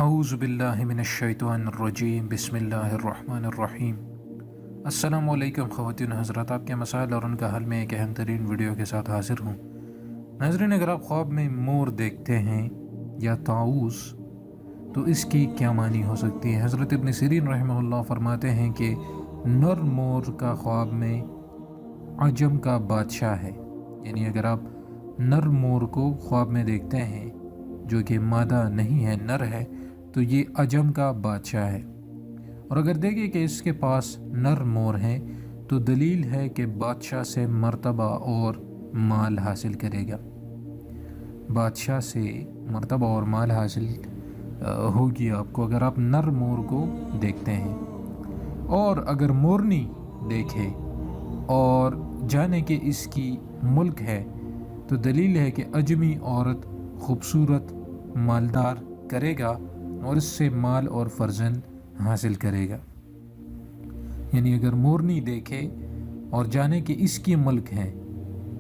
اعوذ باللہ من الشیطان الرجیم بسم اللہ الرحمن الرحیم۔ السلام علیکم خواتین حضرات، آپ کے مسائل اور ان کا حل میں ایک اہم ترین ویڈیو کے ساتھ حاضر ہوں۔ ناظرین، اگر آپ خواب میں مور دیکھتے ہیں یا طاؤس تو اس کی کیا معنی ہو سکتی ہے؟ حضرت ابن سیرین رحمہ اللہ فرماتے ہیں کہ نر مور کا خواب میں عجم کا بادشاہ ہے، یعنی اگر آپ نر مور کو خواب میں دیکھتے ہیں جو کہ مادہ نہیں ہے، نر ہے، تو یہ عجم کا بادشاہ ہے۔ اور اگر دیکھیں کہ اس کے پاس نر مور ہیں تو دلیل ہے کہ بادشاہ سے مرتبہ اور مال حاصل کرے گا، بادشاہ سے مرتبہ اور مال حاصل ہوگی آپ کو اگر آپ نر مور کو دیکھتے ہیں۔ اور اگر مورنی دیکھے اور جانے کہ اس کی ملک ہے تو دلیل ہے کہ اجمی عورت خوبصورت مالدار کرے گا اور اس سے مال اور فرزند حاصل کرے گا۔ یعنی اگر مورنی دیکھے اور جانے کہ اس کی ملک ہے،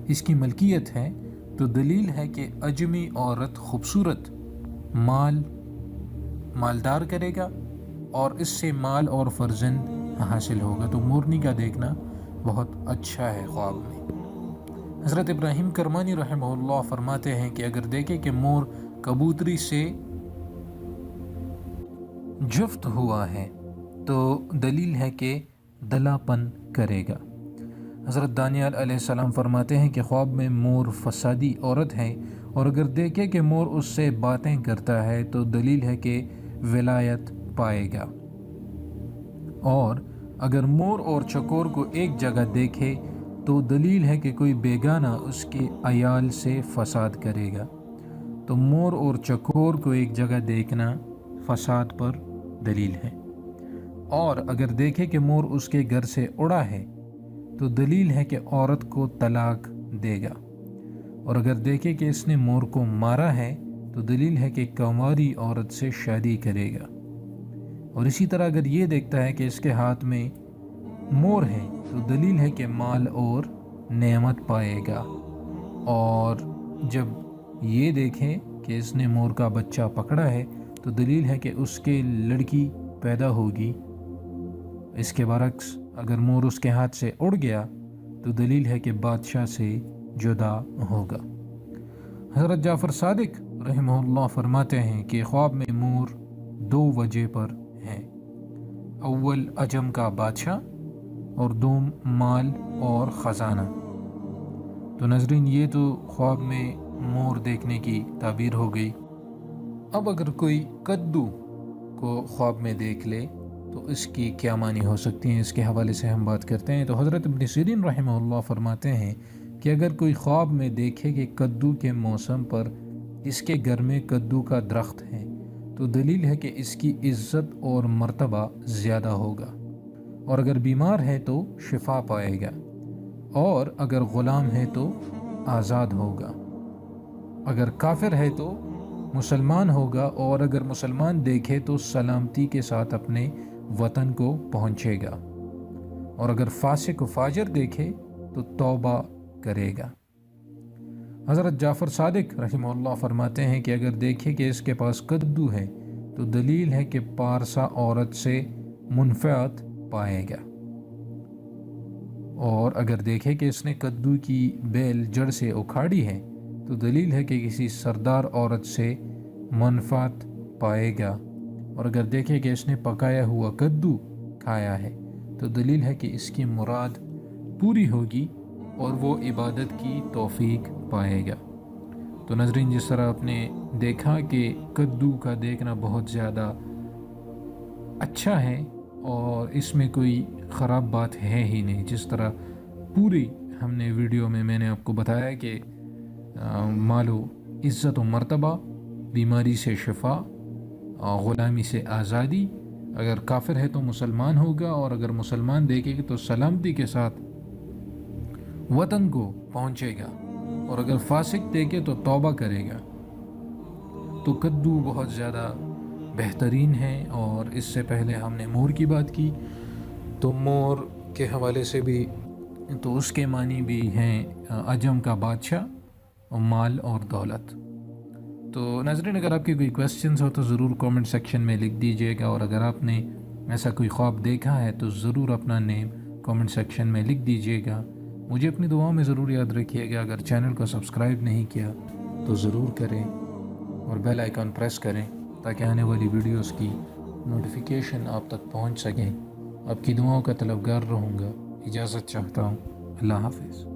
اس کی ملکیت ہے، تو دلیل ہے کہ اجمی عورت خوبصورت مالدار کرے گا اور اس سے مال اور فرزند حاصل ہوگا۔ تو مورنی کا دیکھنا بہت اچھا ہے خواب میں۔ حضرت ابراہیم کرمانی رحمہ اللہ فرماتے ہیں کہ اگر دیکھے کہ مور کبوتری سے جفت ہوا ہے تو دلیل ہے کہ دلا پن کرے گا۔ حضرت دانیال علیہ السلام فرماتے ہیں کہ خواب میں مور فسادی عورت ہے اور اگر دیکھے کہ مور اس سے باتیں کرتا ہے تو دلیل ہے کہ ولایت پائے گا۔ اور اگر مور اور چکور کو ایک جگہ دیکھے تو دلیل ہے کہ کوئی بیگانہ اس کے عیال سے فساد کرے گا۔ تو مور اور چکور کو ایک جگہ دیکھنا فساد پر دلیل ہے۔ اور اگر دیکھے کہ مور اس کے گھر سے اڑا ہے تو دلیل ہے کہ عورت کو طلاق دے گا۔ اور اگر دیکھے کہ اس نے مور کو مارا ہے تو دلیل ہے کہ کنواری عورت سے شادی کرے گا۔ اور اسی طرح اگر یہ دیکھتا ہے کہ اس کے ہاتھ میں مور ہے تو دلیل ہے کہ مال اور نعمت پائے گا۔ اور جب یہ دیکھے کہ اس نے مور کا بچہ پکڑا ہے تو دلیل ہے کہ اس کے لڑکی پیدا ہوگی۔ اس کے برعکس اگر مور اس کے ہاتھ سے اڑ گیا تو دلیل ہے کہ بادشاہ سے جدا ہوگا۔ حضرت جعفر صادق رحمہ اللہ فرماتے ہیں کہ خواب میں مور دو وجہ پر ہے، اول عجم کا بادشاہ اور دوم مال اور خزانہ۔ تو ناظرین، یہ تو خواب میں مور دیکھنے کی تعبیر ہو گئی۔ اب اگر کوئی کدو کو خواب میں دیکھ لے تو اس کی کیا معنی ہو سکتی ہیں، اس کے حوالے سے ہم بات کرتے ہیں۔ تو حضرت ابن سیرین رحمہ اللہ فرماتے ہیں کہ اگر کوئی خواب میں دیکھے کہ کدو کے موسم پر اس کے گھر میں کدو کا درخت ہے تو دلیل ہے کہ اس کی عزت اور مرتبہ زیادہ ہوگا۔ اور اگر بیمار ہے تو شفا پائے گا، اور اگر غلام ہے تو آزاد ہوگا، اگر کافر ہے تو مسلمان ہوگا، اور اگر مسلمان دیکھے تو سلامتی کے ساتھ اپنے وطن کو پہنچے گا، اور اگر فاسق و فاجر دیکھے تو توبہ کرے گا۔ حضرت جعفر صادق رحمہ اللہ فرماتے ہیں کہ اگر دیکھے کہ اس کے پاس کدو ہے تو دلیل ہے کہ پارسا عورت سے منفعت پائے گا۔ اور اگر دیکھے کہ اس نے کدو کی بیل جڑ سے اکھاڑی ہے تو دلیل ہے کہ کسی سردار عورت سے منفعت پائے گا۔ اور اگر دیکھے کہ اس نے پکایا ہوا کدو کھایا ہے تو دلیل ہے کہ اس کی مراد پوری ہوگی اور وہ عبادت کی توفیق پائے گا۔ تو ناظرین، جس طرح آپ نے دیکھا کہ کدو کا دیکھنا بہت زیادہ اچھا ہے اور اس میں کوئی خراب بات ہے ہی نہیں، جس طرح پوری ہم نے ویڈیو میں نے آپ کو بتایا کہ مال و عزت و مرتبہ، بیماری سے شفا، غلامی سے آزادی، اگر کافر ہے تو مسلمان ہوگا، اور اگر مسلمان دیکھے گا تو سلامتی کے ساتھ وطن کو پہنچے گا، اور اگر فاسق دیکھے تو توبہ کرے گا۔ تو کدو بہت زیادہ بہترین ہے۔ اور اس سے پہلے ہم نے مور کی بات کی، تو مور کے حوالے سے بھی تو اس کے معنی بھی ہیں عجم کا بادشاہ، مال اور دولت۔ تو ناظرین اگر آپ کے کوئی کویسچنز ہو تو ضرور کومنٹ سیکشن میں لکھ دیجیے گا، اور اگر آپ نے ایسا کوئی خواب دیکھا ہے تو ضرور اپنا نیم کومنٹ سیکشن میں لکھ دیجیے گا۔ مجھے اپنی دعاؤں میں ضرور یاد رکھیے گا۔ اگر چینل کو سبسکرائب نہیں کیا تو ضرور کریں اور بیل آئیکن پریس کریں تاکہ آنے والی ویڈیوز کی نوٹیفیکیشن آپ تک پہنچ سکیں۔ آپ کی دعاؤں کا طلبگار رہوں گا۔ اجازت چاہتا ہوں۔ اللہ حافظ۔